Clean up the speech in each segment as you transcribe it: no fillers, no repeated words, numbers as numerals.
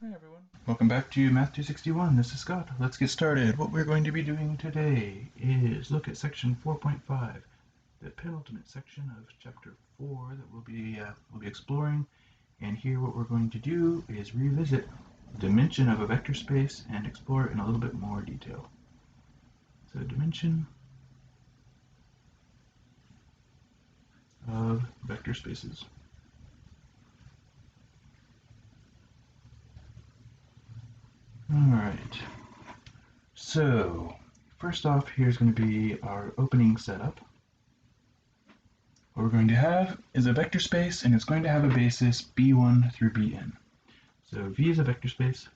Hi everyone, welcome back to Math 261. This is Scott. Let's get started. What we're going to be doing today is look at section 4.5, the penultimate section of chapter 4 that we'll be exploring. And here what we're going to do is revisit the dimension of a vector space and explore it in a little bit more detail. So dimension of vector spaces. Alright, so first off, here's going to be our opening setup. What we're going to have is a vector space, and it's going to have a basis b1 through bn. So V is a vector space.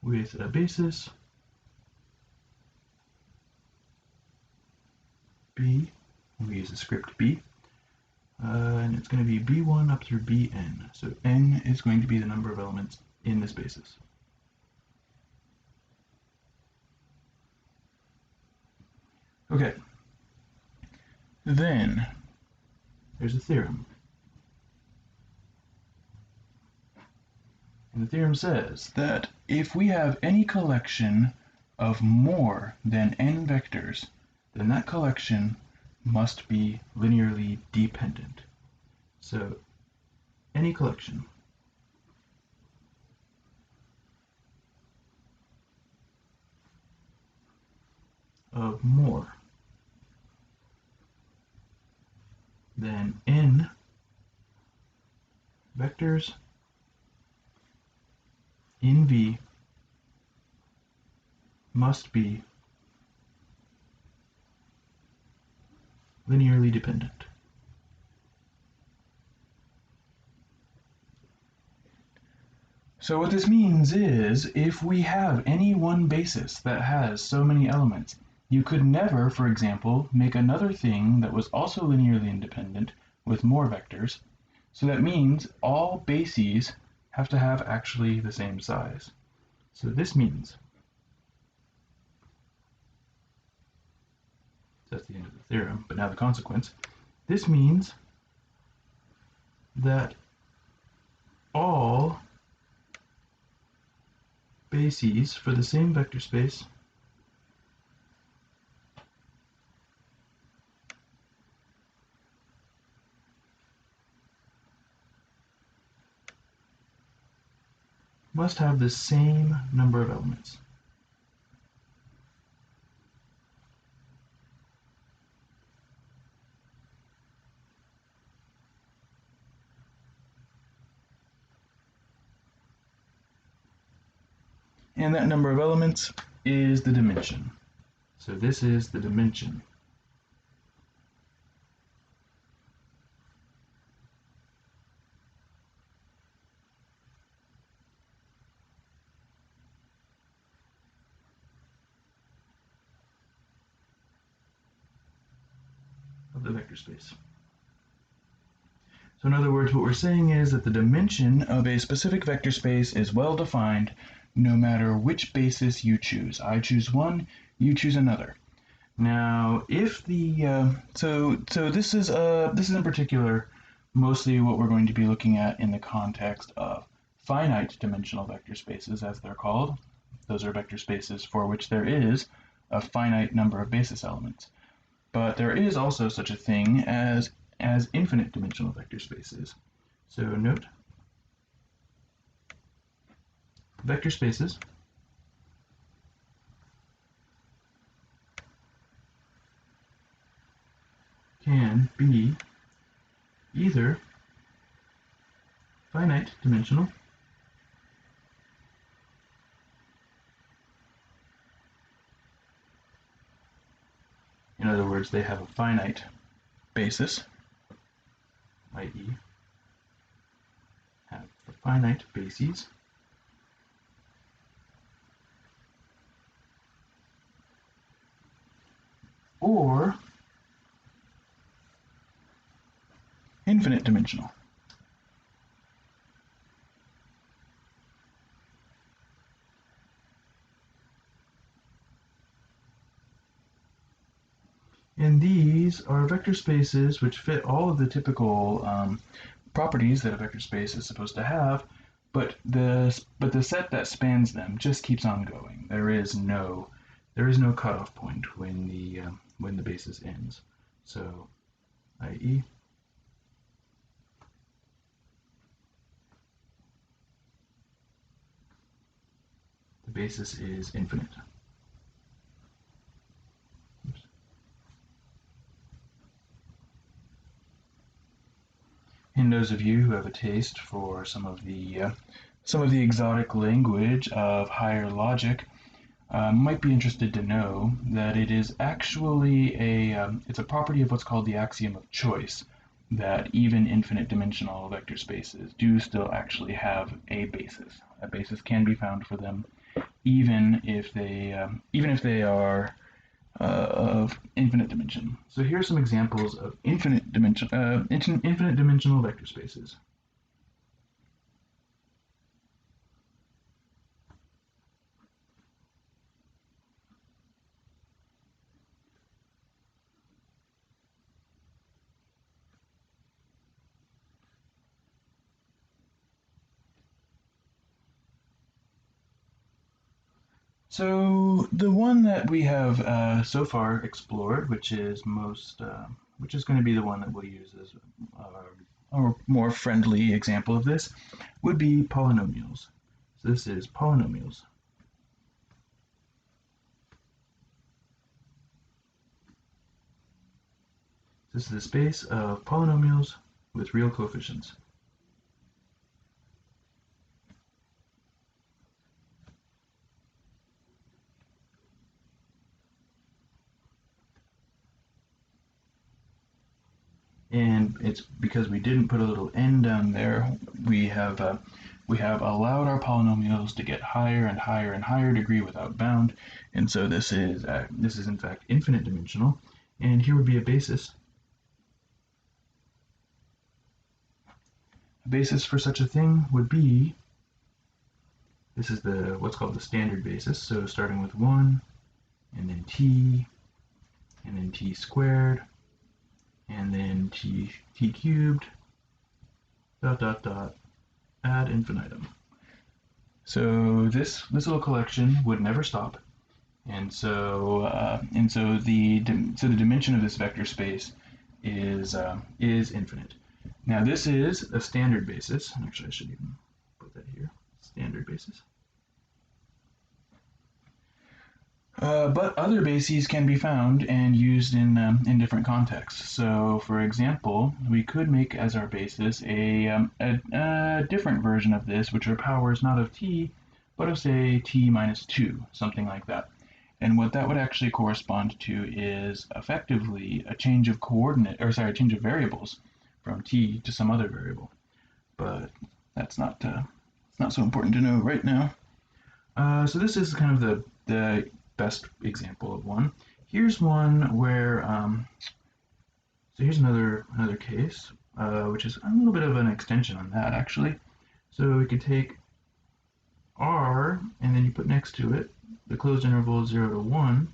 With a basis b, we use the script b, and it's going to be b1 up through bn. So n is going to be the number of elements in this basis. Okay, then there's a theorem. And the theorem says that if we have any collection of more than n vectors, then that collection must be linearly dependent. So any collection of more than n vectors in V must be linearly dependent. So what this means is, if we have any one basis that has so many elements, you could never, for example, make another thing that was also linearly independent with more vectors. So that means all bases have to have actually the same size. So this means, that's the end of the theorem, but now the consequence. This means that all bases for the same vector space must have the same number of elements. And that number of elements is the dimension. So this is the dimension. Of the vector space. So in other words, what we're saying is that the dimension of a specific vector space is well defined no matter which basis you choose. I choose one, you choose another. Now, if the so this is in particular mostly what we're going to be looking at in the context of finite dimensional vector spaces, as they're called. Those are vector spaces for which there is a finite number of basis elements. But there is also such a thing as infinite dimensional vector spaces. So note, vector spaces can be either finite dimensional in other words, they have a finite basis, i.e. have finite bases, or infinite dimensional. And these are vector spaces which fit all of the typical properties that a vector space is supposed to have, but the set that spans them just keeps on going. There is no cutoff point when the basis ends. So, i.e., the basis is infinite. Oops. And those of you who have a taste for some of the exotic language of higher logic might be interested to know that it is actually it's a property of what's called the axiom of choice, that even infinite dimensional vector spaces do still actually have a basis. A basis can be found for them, even if they are of infinite dimension. So here are some examples of infinite dimensional vector spaces. So the one that we have so far explored, which is going to be the one that we'll use as a more friendly example of this, would be polynomials. So this is polynomials. This is a space of polynomials with real coefficients. And it's because we didn't put a little n down there, we have allowed our polynomials to get higher and higher and higher degree without bound, and so this is in fact infinite dimensional. And here would be a basis. A basis for such a thing would be, this is what's called the standard basis, so starting with 1, and then t squared, and then t cubed, ad infinitum. So this little collection would never stop, and so the dimension of this vector space is infinite. Now this is a standard basis. Actually, I should even put that here. Standard basis. But other bases can be found and used in different contexts. So, for example, we could make as our basis a different version of this, which are powers not of t, but of, say, t minus 2, something like that. And what that would actually correspond to is effectively a change of a change of variables from t to some other variable. But that's not so important to know right now. So this is kind of the best example of one. Here's one where, so here's another case, which is a little bit of an extension on that actually. So we could take R, and then you put next to it the closed interval 0 to 1,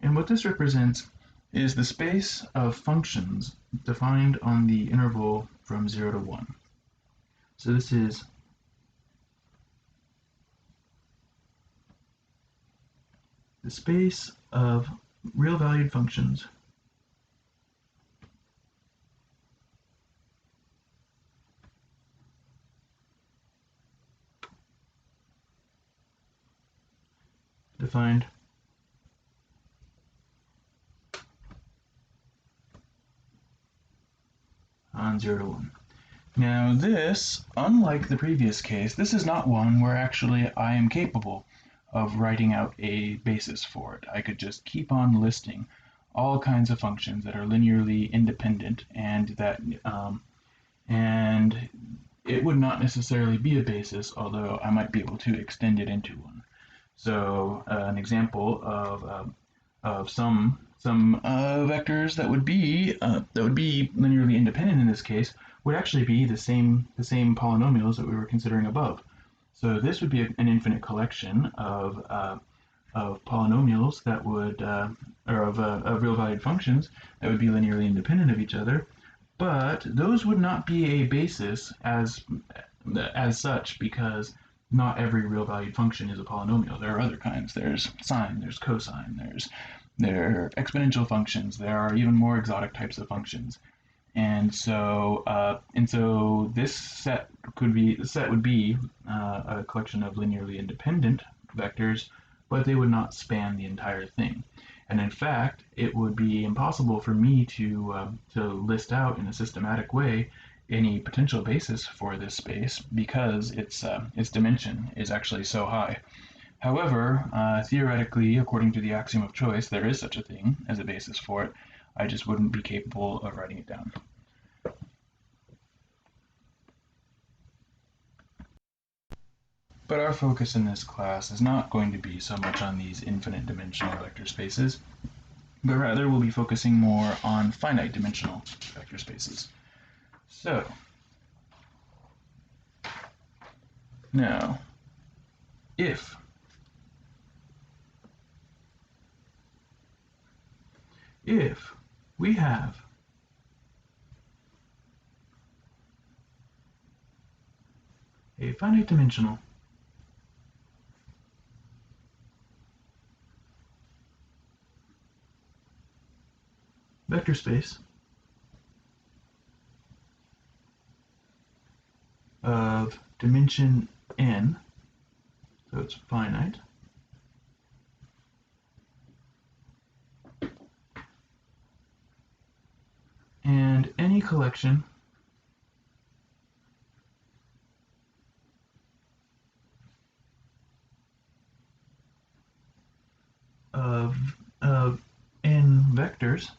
and what this represents is the space of functions defined on the interval from 0 to 1. So this is the space of real valued functions defined on 0 to 1. Now this, unlike the previous case, this is not one where actually I am capable of writing out a basis for it. I could just keep on listing all kinds of functions that are linearly independent, and it would not necessarily be a basis, although I might be able to extend it into one. So an example of some vectors that would be linearly independent in this case would actually be the same polynomials that we were considering above. So this would be an infinite collection of of polynomials that would, or of real-valued functions that would be linearly independent of each other, but those would not be a basis as such, because not every real-valued function is a polynomial. There are other kinds. There's sine, there's cosine, there are exponential functions. There are even more exotic types of functions. And so this set would be a collection of linearly independent vectors, but they would not span the entire thing. And in fact, it would be impossible for me to list out in a systematic way any potential basis for this space, because its dimension is actually so high. However, theoretically, according to the axiom of choice, there is such a thing as a basis for it. I just wouldn't be capable of writing it down. But our focus in this class is not going to be so much on these infinite dimensional vector spaces, but rather we'll be focusing more on finite dimensional vector spaces. So, now, if we have a finite dimensional vector space of dimension n, so it's finite, and any collection of n vectors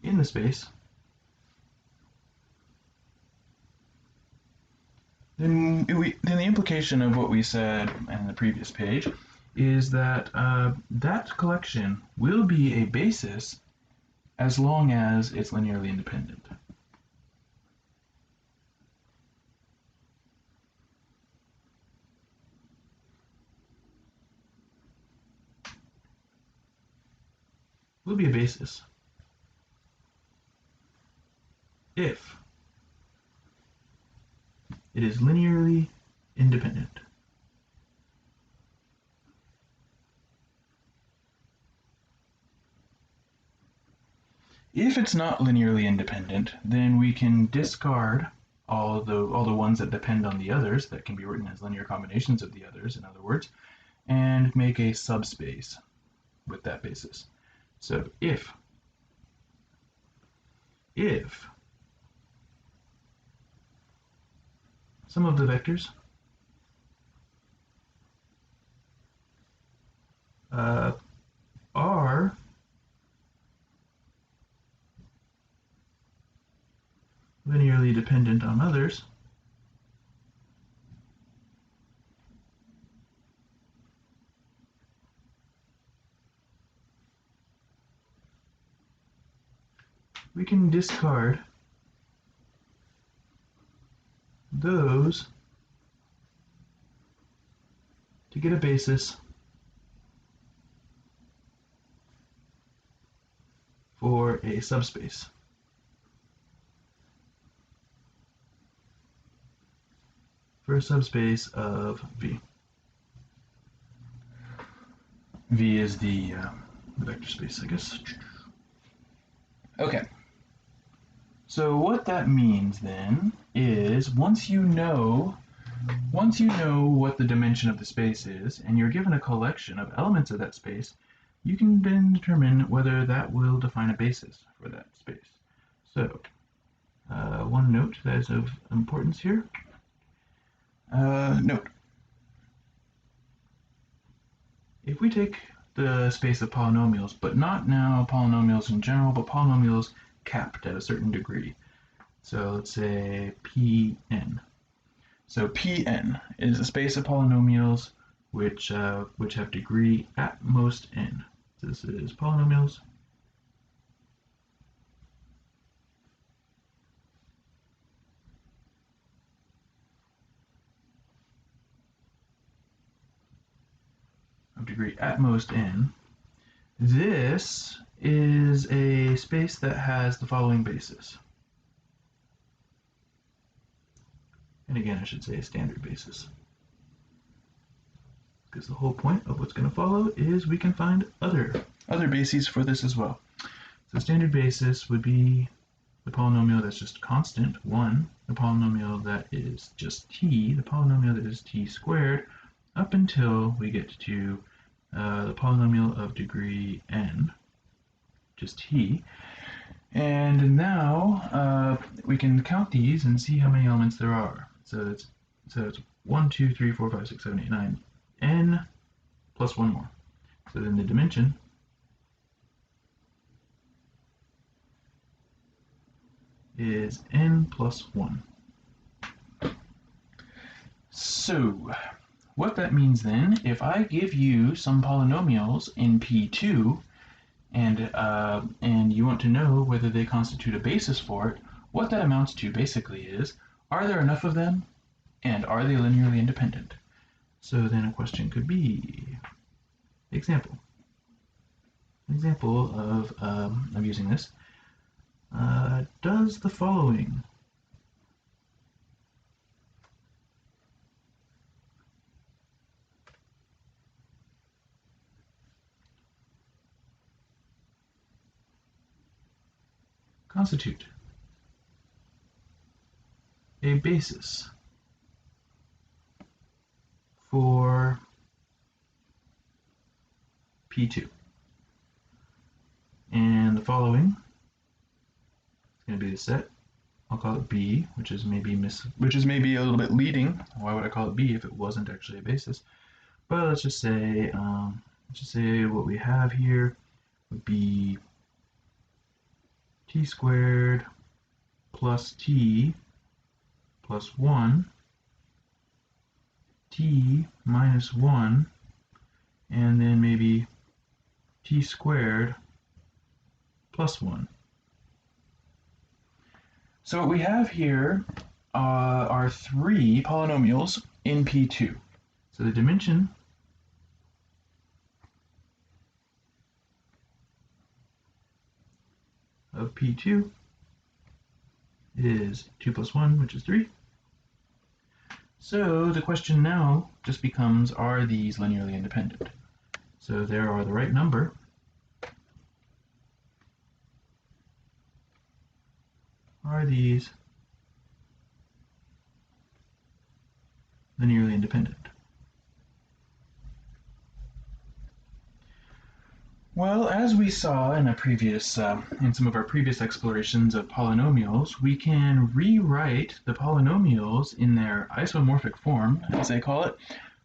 in the space, then the implication of what we said in the previous page is that that collection will be a basis as long as it's linearly independent. Will be a basis if it is linearly independent. If it's not linearly independent, then we can discard all the ones that depend on the others, that can be written as linear combinations of the others, in other words, and make a subspace with that basis. So if some of the vectors are linearly dependent on others, we can discard those to get a basis for a subspace. For a subspace of V. V is the vector space, I guess. Okay. So what that means then is once you know what the dimension of the space is, and you're given a collection of elements of that space, you can then determine whether that will define a basis for that space. So, one note that is of importance here. Note. If we take the space of polynomials, but not now polynomials in general, but polynomials capped at a certain degree. So let's say Pn. So Pn is a space of polynomials which have degree at most n. This is polynomials degree at most n, this is a space that has the following basis. And again, I should say a standard basis, because the whole point of what's going to follow is we can find other bases for this as well. So standard basis would be the polynomial that's just constant, 1, the polynomial that is just t, the polynomial that is t squared, up until we get to the polynomial of degree n, just t. And now we can count these and see how many elements there are. So it's 1, 2, 3, 4, 5, 6, 7, 8, 9, n plus one more. So then the dimension is n plus 1. So what that means then, if I give you some polynomials in P2 and you want to know whether they constitute a basis for it, what that amounts to basically is, are there enough of them and are they linearly independent? So then a question could be, example of using this, does the following constitute a basis for P2? And the following is going to be the set. I'll call it B, which is maybe a little bit leading. Why would I call it B if it wasn't actually a basis? But let's just say what we have here would be t squared plus t plus 1, t minus 1, and then maybe t squared plus 1. So what we have here are 3 polynomials in P2. So the dimension of P2 is 2 plus 1, which is 3. So the question now just becomes, are these linearly independent? So there are the right number are these linearly independent? Well, as we saw in some of our previous explorations of polynomials, we can rewrite the polynomials in their isomorphic form, as they call it,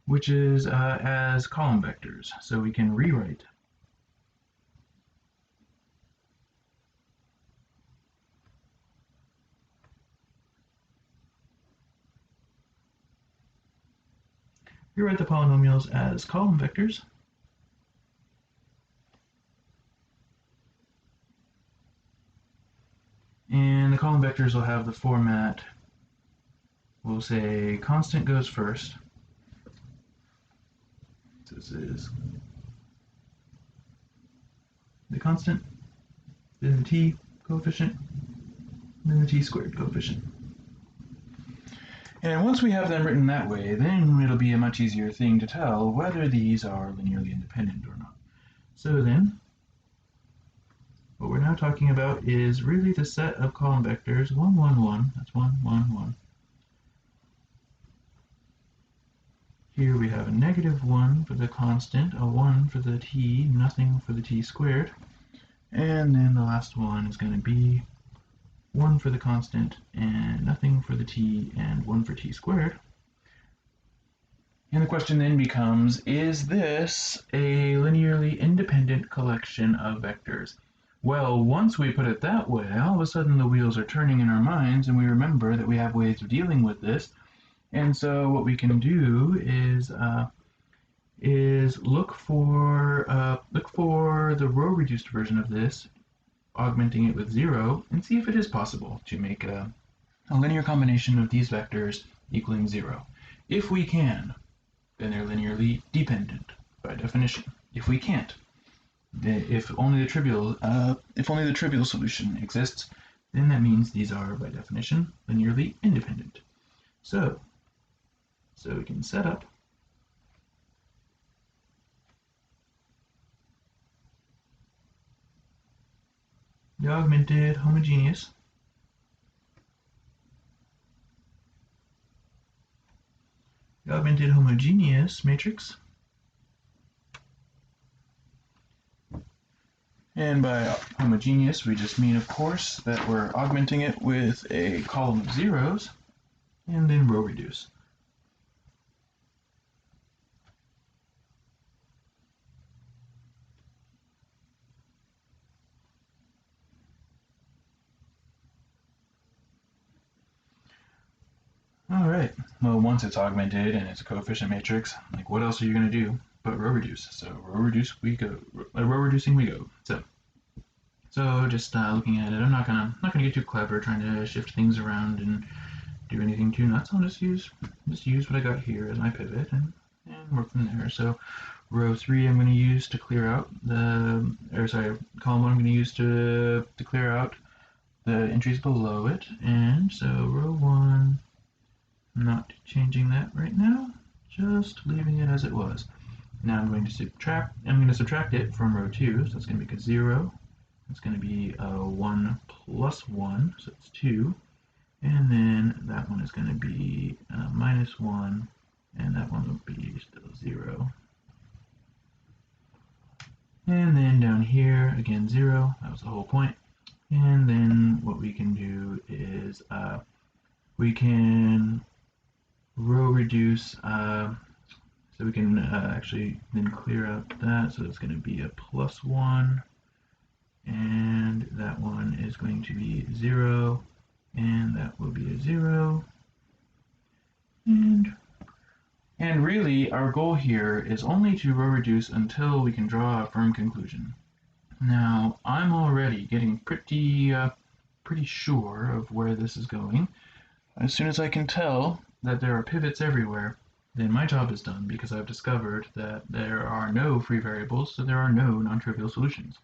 which is as column vectors. So we can rewrite the polynomials as column vectors. And the column vectors will have the format, we'll say constant goes first. So this is the constant, then the t coefficient, then the t squared coefficient. And once we have them written that way, then it'll be a much easier thing to tell whether these are linearly independent or not. So then, what we're now talking about is really the set of column vectors 1, 1, 1, that's 1, 1, 1. Here we have a negative 1 for the constant, a 1 for the t, nothing for the t squared. And then the last one is going to be 1 for the constant, and nothing for the t, and 1 for t squared. And the question then becomes, is this a linearly independent collection of vectors? Well, once we put it that way, all of a sudden the wheels are turning in our minds, and we remember that we have ways of dealing with this. And so what we can do is look for the row-reduced version of this, augmenting it with 0, and see if it is possible to make a linear combination of these vectors equaling 0. If we can, then they're linearly dependent. by definition. If we can't, if only the trivial solution exists, then that means these are by definition linearly independent. So we can set up the augmented homogeneous matrix. And by homogeneous, we just mean, of course, that we're augmenting it with a column of zeros and then row reduce. All right, well, once it's augmented and it's a coefficient matrix, like what else are you going to do but row reduce? So row reducing we go. So just looking at it, I'm not gonna get too clever trying to shift things around and do anything too nuts. I'll just use what I got here as my pivot and work from there. So row 3 I'm going to use to clear out column 1 I'm going to use to clear out the entries below it. And so row 1, I'm not changing that right now, just leaving it as it was. Now I'm going to subtract it from row 2, so it's going to make a 0. It's going to be 1 plus 1, so it's 2. And then that one is going to be minus 1, and that one will be still 0. And then down here, again 0, that was the whole point. And then what we can do is we can row reduce, so we can actually then clear out that, so it's going to be a plus 1, and that one is going to be 0, and that will be a 0. And really, our goal here is only to row reduce until we can draw a firm conclusion. Now, I'm already getting pretty sure of where this is going. As soon as I can tell that there are pivots everywhere, then my job is done, because I've discovered that there are no free variables, so there are no non-trivial solutions.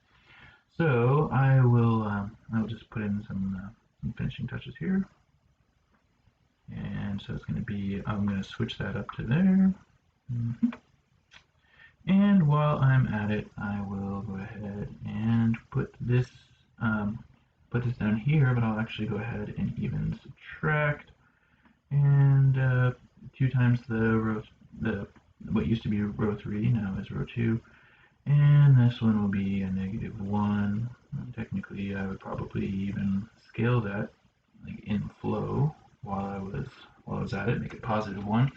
So I will just put in some finishing touches here. And so it's going to be, I'm going to switch that up to there. And while I'm at it, I will go ahead and put this down here, but I'll actually go ahead and even subtract. And 2 times what used to be row 3 now is row 2. And this one will be a negative 1. Technically, I would probably even scale that like in flow while I was at it, make it positive 1.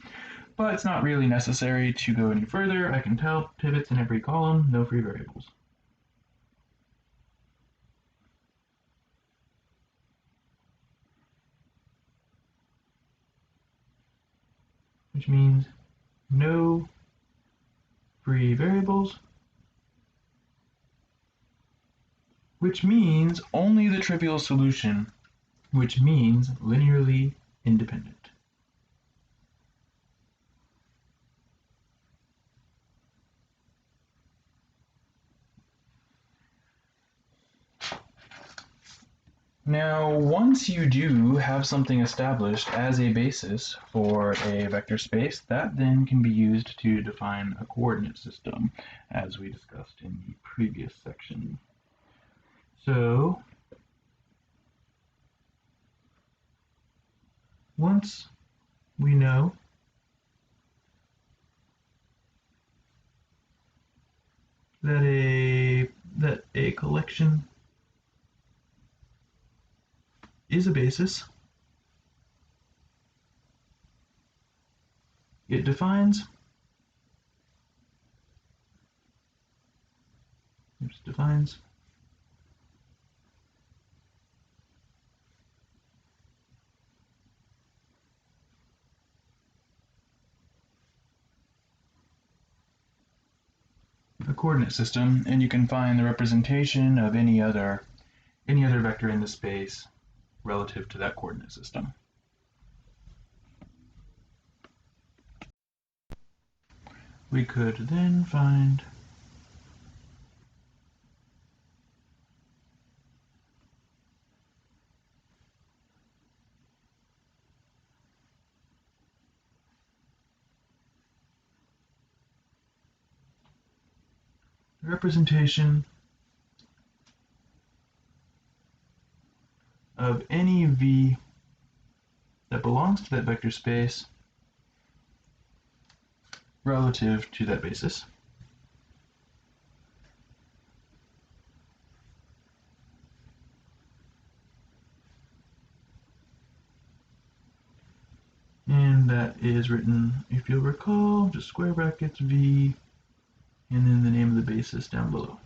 But it's not really necessary to go any further. I can tell pivots in every column, no free variables. Which means no free variables, which means only the trivial solution, which means linearly independent. Now, once you do have something established as a basis for a vector space, that then can be used to define a coordinate system, as we discussed in the previous section. So, once we know that a collection is a basis, it defines a coordinate system, and you can find the representation of any other vector in the space relative to that coordinate system. we could then find the representation of any v that belongs to that vector space relative to that basis. And that is written, if you'll recall, just square brackets v, and then the name of the basis down below.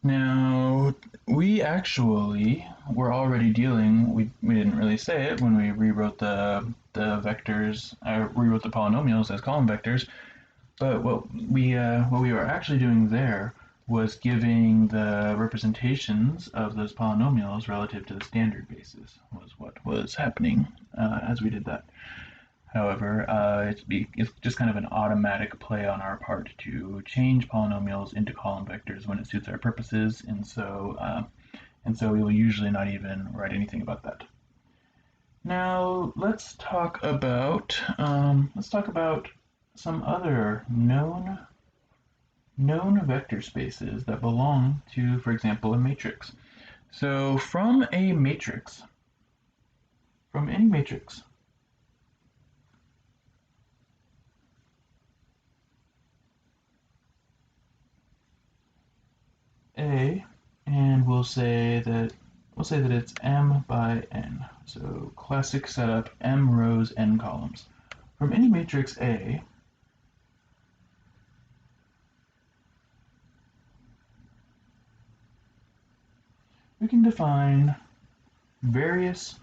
Now, we actually were already dealing, we didn't really say it when we rewrote the vectors, rewrote the polynomials as column vectors, but what we were actually doing there was giving the representations of those polynomials relative to the standard basis, was what was happening as we did that. However, it's just kind of an automatic play on our part to change polynomials into column vectors when it suits our purposes, and so we will usually not even write anything about that. Now let's talk about some other known vector spaces that belong to, for example, a matrix. So from any matrix, A, and we'll say that it's M by N. So classic setup, M rows, N columns. From any matrix A, we can define various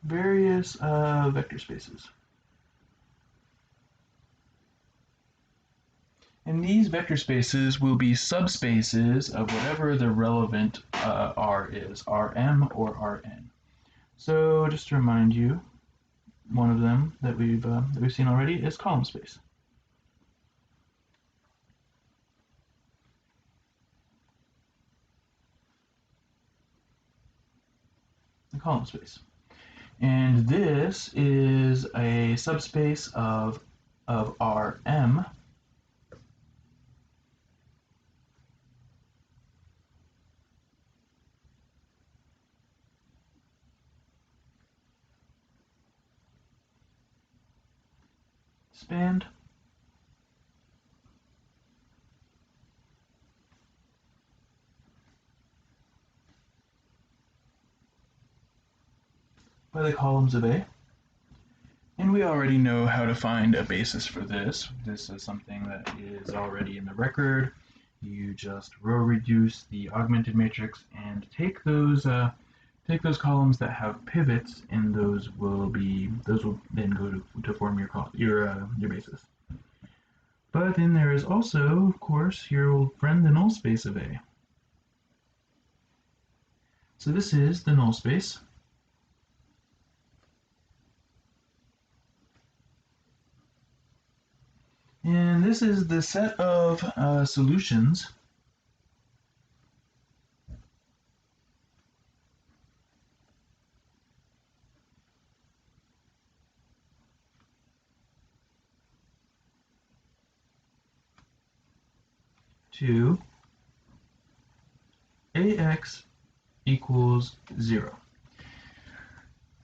vector spaces. And these vector spaces will be subspaces of whatever the relevant R is, Rm or Rn. So just to remind you, one of them that we've seen already is column space. The column space. And this is a subspace of Rm spanned by the columns of A. And we already know how to find a basis for this. This is something that is already in the record. You just row reduce the augmented matrix and take those columns that have pivots, and those will then go to form your basis. But then there is also, of course, your old friend, the null space of A. So this is the null space. And this is the set of solutions to AX equals 0.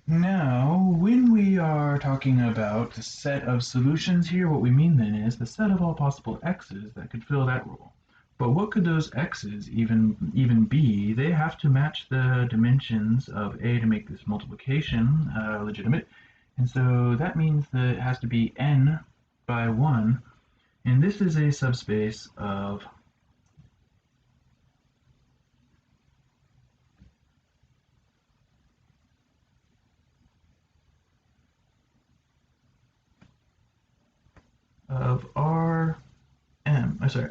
Now, when we are talking about the set of solutions here, what we mean then is the set of all possible x's that could fill that role. But what could those x's even be? They have to match the dimensions of A to make this multiplication legitimate. And so that means that it has to be n by 1. And this is a subspace of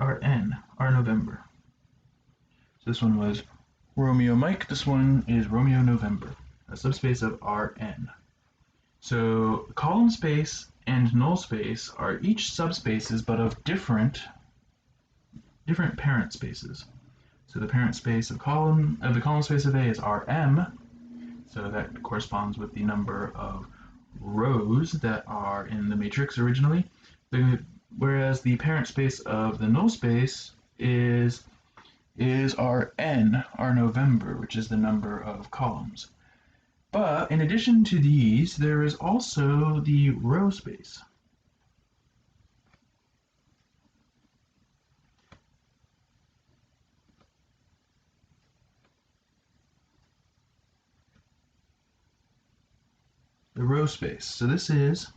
Rn, R November. So this one was Romeo Mike, this one is Romeo November, a subspace of Rn. So column space and null space are each subspaces but of different parent spaces. So the parent space of the column space of A is Rm, so that corresponds with the number of rows that are in the matrix originally. Whereas the parent space of the null space is Rn, R November, which is the number of columns. But in addition to these, there is also the row space. The row space. So this is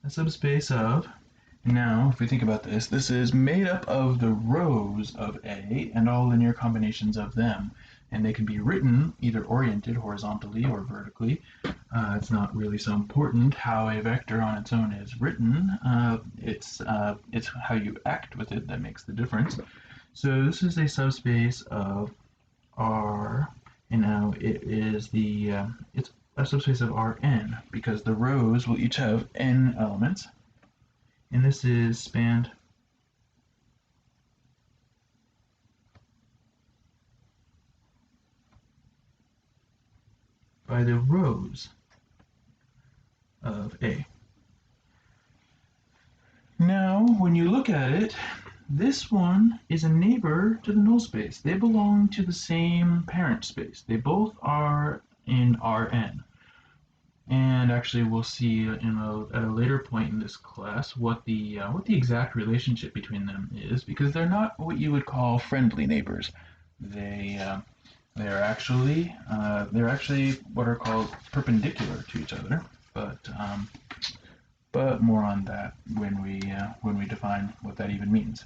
a subspace of, now if we think about this, this is made up of the rows of A and all linear combinations of them. And they can be written either oriented horizontally or vertically. It's not really so important how a vector on its own is written. It's how you act with it that makes the difference. So this is a subspace of R, and now it is it's a subspace of Rn because the rows will each have n elements, and this is spanned by the rows of A. Now, when you look at it, this one is a neighbor to the null space. They belong to the same parent space. They both are in Rn. And actually, we'll see at a later point in this class what the exact relationship between them is, because they're not what you would call friendly neighbors. They're actually what are called perpendicular to each other. But more on that when we define what that even means.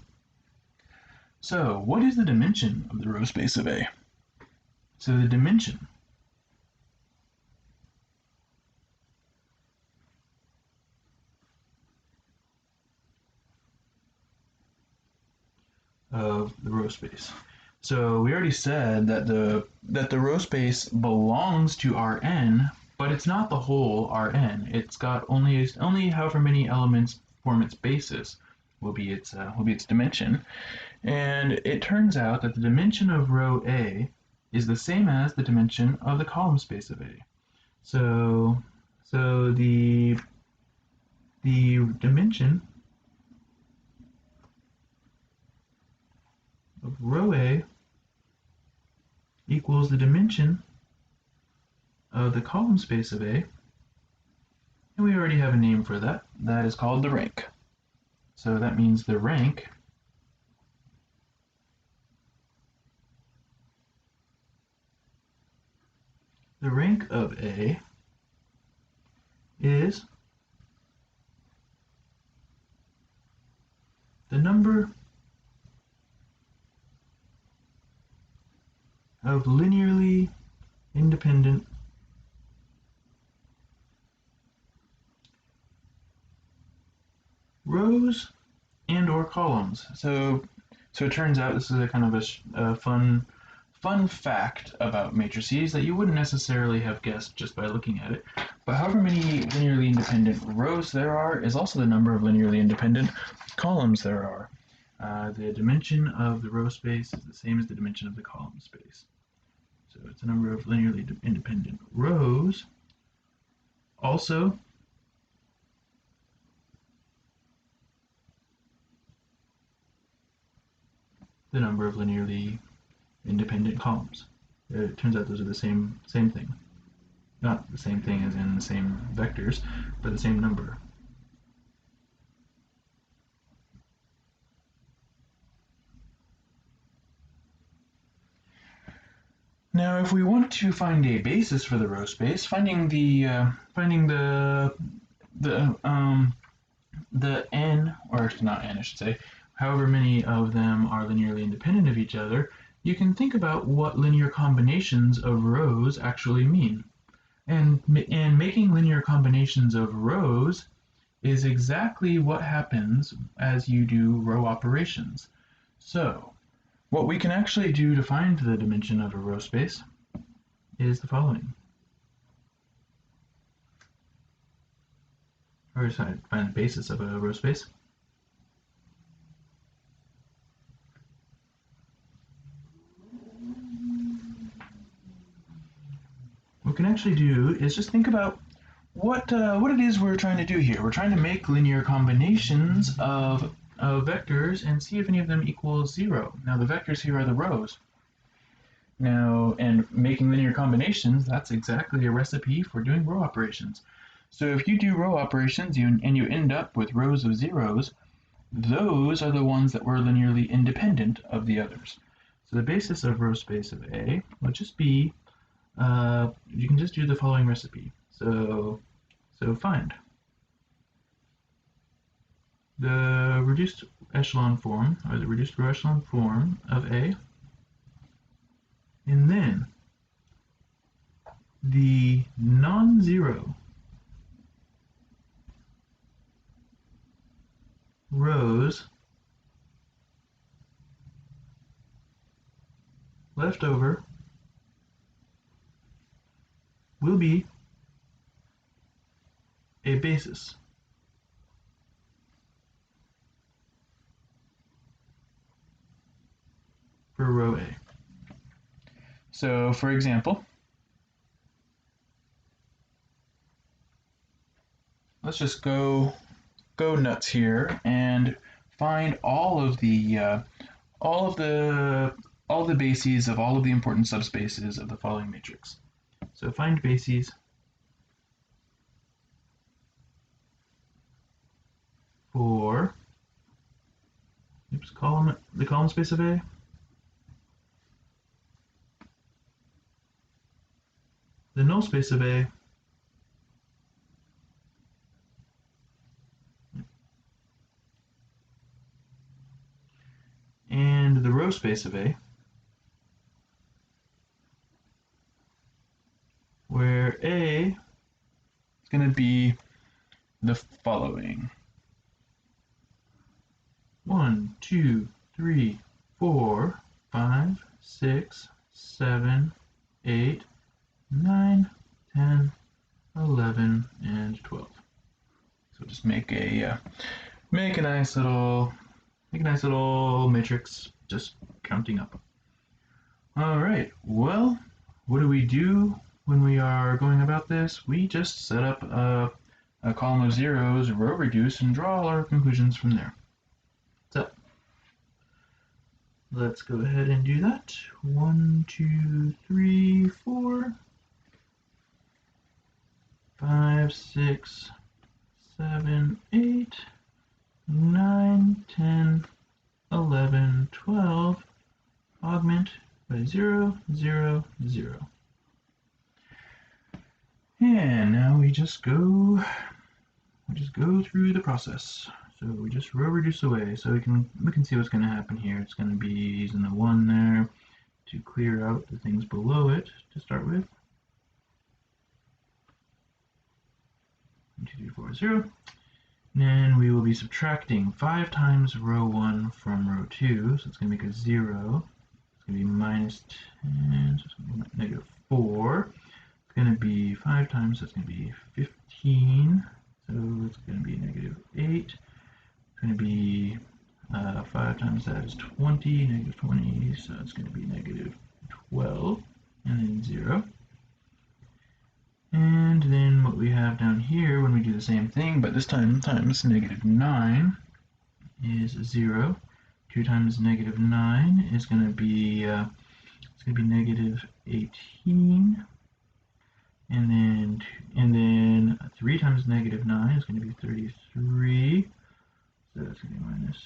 So, what is the dimension of the row space of A? So the dimension of the row space. So we already said that the row space belongs to Rn, but it's not the whole Rn. It's got only however many elements form its basis will be its dimension. And it turns out that the dimension of row A is the same as the dimension of the column space of A. So the dimension of row A equals the dimension of the column space of A, and we already have a name for that. That is called the rank. So that means the rank of A is the number of linearly independent rows and or columns. So it turns out this is a kind of a fun fact about matrices that you wouldn't necessarily have guessed just by looking at it. But however many linearly independent rows there are is also the number of linearly independent columns there are. The dimension of the row space is the same as the dimension of the column space. So it's the number of linearly independent rows. Also, the number of linearly independent columns. It turns out those are the same thing. Not the same thing as in the same vectors, but the same number. Now, if we want to find a basis for the row space, finding the n, or not n, I should say, however many of them are linearly independent of each other, you can think about what linear combinations of rows actually mean. And making linear combinations of rows is exactly what happens as you do row operations. So What we can actually do to find the dimension of a row space is the following. Or sorry, find the basis of a row space. What we can actually do is just think about what it is we're trying to do here. We're trying to make linear combinations of vectors and see if any of them equals 0. Now the vectors here are the rows. Now, and making linear combinations, that's exactly a recipe for doing row operations. So if you do row operations and you end up with rows of zeros, those are the ones that were linearly independent of the others. So the basis of row space of A would just be, you can just do the following recipe. So find the reduced echelon form, or the reduced row echelon form of A, and then the non-zero rows left over will be a basis for row A. So for example, let's just go nuts here and find all of the bases of all of the important subspaces of the following matrix. So find bases for the column space of A, the null space of A, and the row space of A, where A is going to be the following. 1, 2, 3, 4, 5, 6, 7, 8, 9, 10, 11, and 12. So just make a nice little matrix, just counting up. All right. Well, what do we do when we are going about this? We just set up a column of zeros, row reduce, and draw all our conclusions from there. So let's go ahead and do that. 1, 2, 3, 4, 5, 6, 7, 8, 9, 10, 11, 12, augment by 0, 0, 0. And now we just go through the process. So we just row reduce away. So we can see what's going to happen here. It's going to be using the 1 there to clear out the things below it to start with. 1, 2, 3, 4, 0. And then we will be subtracting 5 times row 1 from row 2. So it's going to make a 0. It's going to be minus 10. So it's going to be negative 4. It's going to be 5 times, so it's going to be 15. So it's going to be negative 8. It's going to be 5 times that is 20, negative 20. So it's going to be negative 12, and then 0. And then what we have down here when we do the same thing, but this time times negative 9 is 0. 2 times negative 9 is going to be negative 18. And then 3 times negative 9 is going to be 33. So that's going to be minus.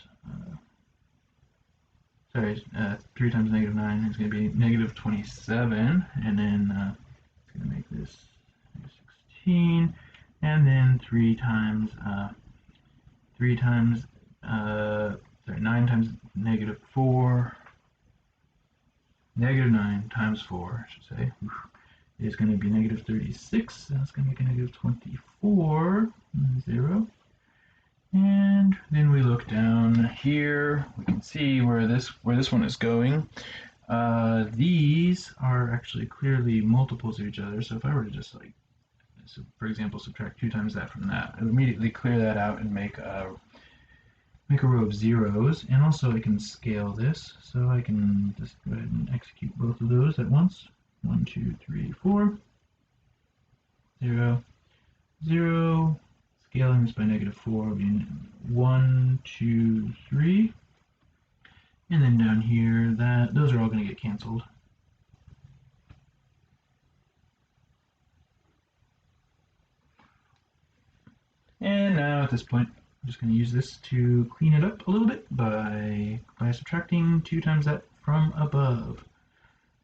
3 times negative 9 is going to be negative 27, and then it's going to make this 16, and then 9 times negative 4, negative 9 times 4, I should say, is going to be negative 36, and that's going to make a negative 24, 0. And then we look down here, we can see where this one is going. These are actually clearly multiples of each other, so if I were to just like, so for example, subtract 2 times that from that, I would immediately clear that out and make a row of zeros. And also I can scale this, so I can just go ahead and execute both of those at once. 1, 2, 3, 4, 0, 0. Scaling this by -4 will be 1, 2, 3. And then down here, those are all going to get canceled. And now at this point, I'm just going to use this to clean it up a little bit by subtracting 2 times that from above.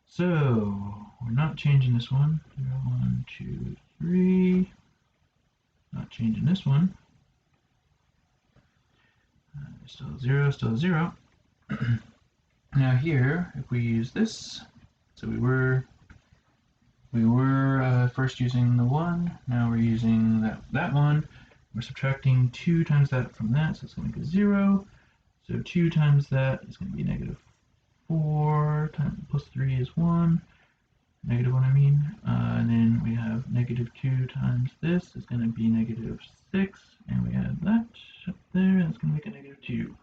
So we're not changing this one. 0, 1, 2, 3. Not changing this one. Still 0, still 0. Now here, if we use this, so we were first using the 1, now we're using that one. We're subtracting 2 times that from that, so it's going to make a 0. So 2 times that is going to be -4 plus 3 is 1. -1, I mean. And then we have -2 times this is going to be -6. And we add that up there, and it's going to make a -2.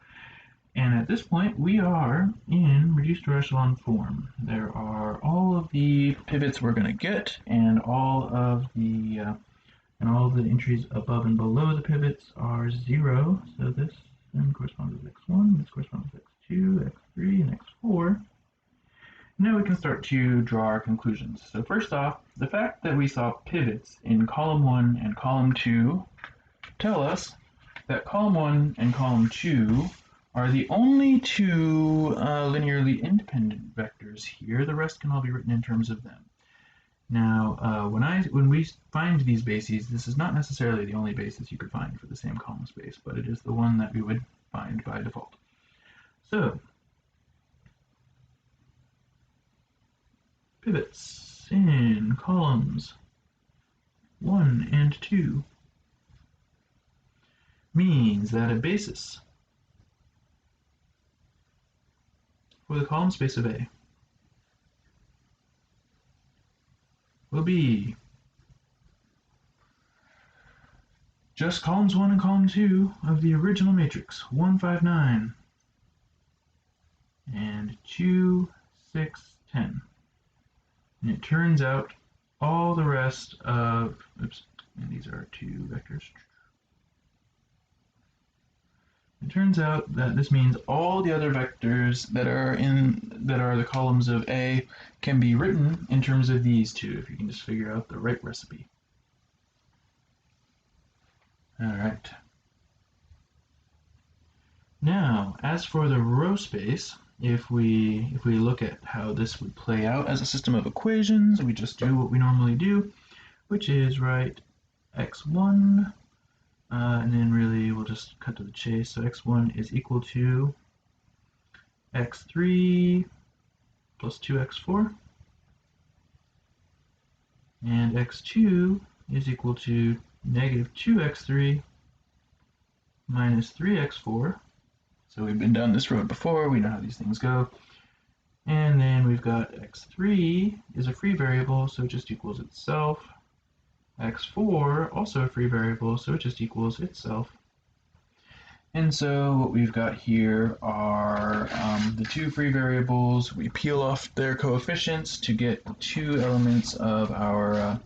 And at this point, we are in reduced to echelon form. There are all of the pivots we're going to get, and all of the entries above and below the pivots are 0. So this then corresponds with x1, this corresponds with x2, x3, and x4. Now we can start to draw our conclusions. So first off, the fact that we saw pivots in column 1 and column 2 tell us that column 1 and column 2 are the only 2 linearly independent vectors here. The rest can all be written in terms of them. Now, when we find these bases, this is not necessarily the only basis you could find for the same column space, but it is the one that we would find by default. So, pivots in columns 1 and 2 means that a basis for the column space of A will be just columns 1 and column 2 of the original matrix 1, 5, 9 and 2, 6, 10. And it turns out all the rest of, oops, and these are 2 vectors. It turns out that this means all the other vectors that are the columns of A can be written in terms of these 2, if you can just figure out the right recipe. All right. Now, as for the row space, if we look at how this would play out as a system of equations, we just do what we normally do, which is write x1, and then really we'll just cut to the chase. So x1 is equal to x3 plus 2x4, and x2 is equal to -2x3 minus 3x4. So we've been down this road before, we know how these things go. And then we've got x3 is a free variable, so it just equals itself. x4, also a free variable, so it just equals itself. And so what we've got here are the 2 free variables. We peel off their coefficients to get 2 elements of our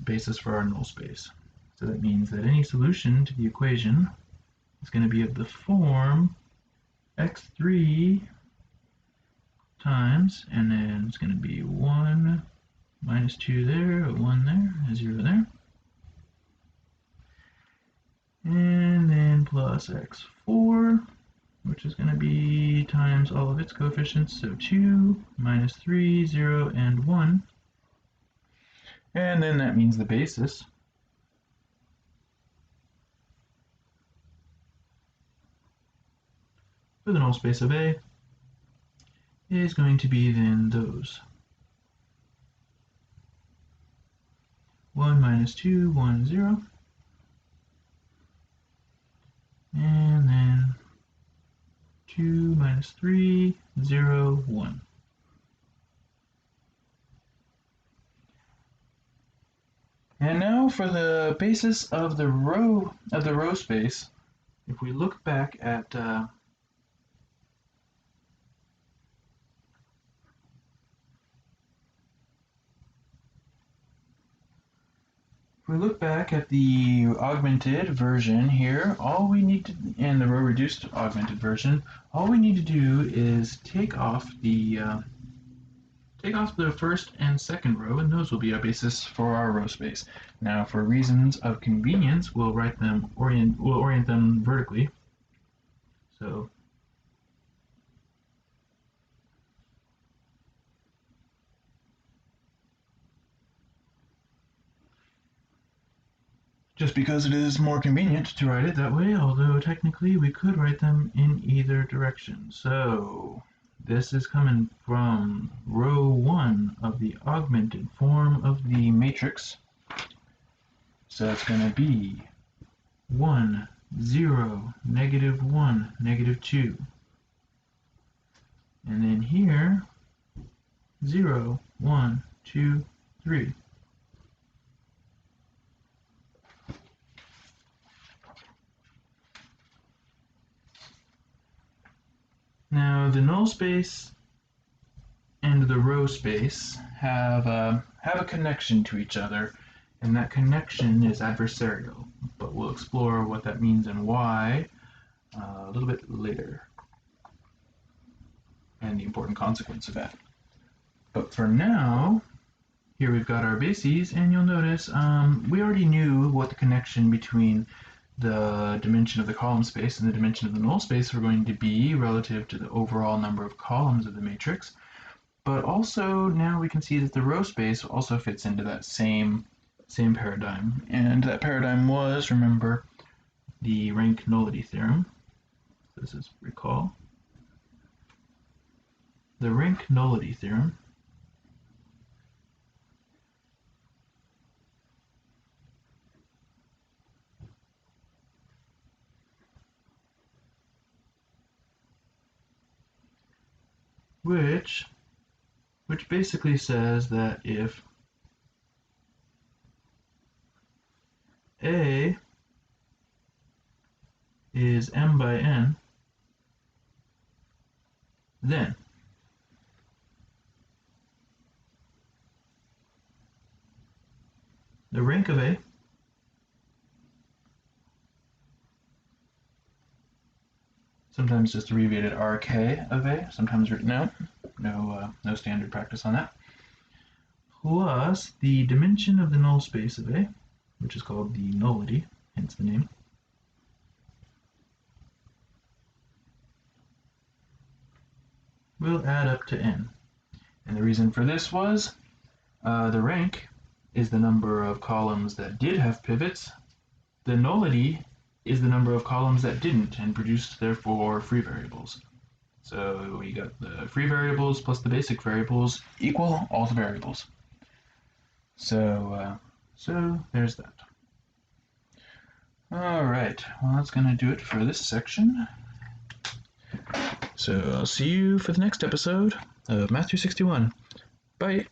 basis for our null space. So that means that any solution to the equation is going to be of the form x3 times, and then it's going to be 1 minus 2 there, a 1 there, a 0 there. And then plus x4, which is going to be times all of its coefficients, so 2, minus 3, 0, and 1. And then that means the basis for the null space of A is going to be then those. 1 minus 2, 1, 0. minus 3, 0, 1. And now for the basis of the row space. If we look back at the augmented version here, all we need to, and the row reduced augmented version, all we need to do is take off the first and second row, and those will be our basis for our row space. Now, for reasons of convenience, we'll orient them vertically. So just because it is more convenient to write it that way, although technically we could write them in either direction. So this is coming from row 1 of the augmented form of the matrix. So it's going to be 1, 0, negative 1, negative 2. And then here, 0, 1, 2, 3. Now the null space and the row space have a connection to each other, and that connection is adversarial. But we'll explore what that means and why a little bit later, and the important consequence of that. But for now, here we've got our bases, and you'll notice we already knew what the connection between the dimension of the column space and the dimension of the null space were going to be relative to the overall number of columns of the matrix. But also now we can see that the row space also fits into that same paradigm. And that paradigm was, remember, the rank nullity theorem. This is, recall, the rank nullity theorem. Which basically says that if A is m by n, then the rank of A sometimes just abbreviated RK of A, sometimes written out, no standard practice on that, plus the dimension of the null space of A, which is called the nullity, hence the name, will add up to n. And the reason for this was the rank is the number of columns that did have pivots. The nullity is the number of columns that didn't and produced, therefore, free variables. So we got the free variables plus the basic variables equal all the variables. So there's that. All right, well, that's going to do it for this section. So I'll see you for the next episode of Math 361. Bye.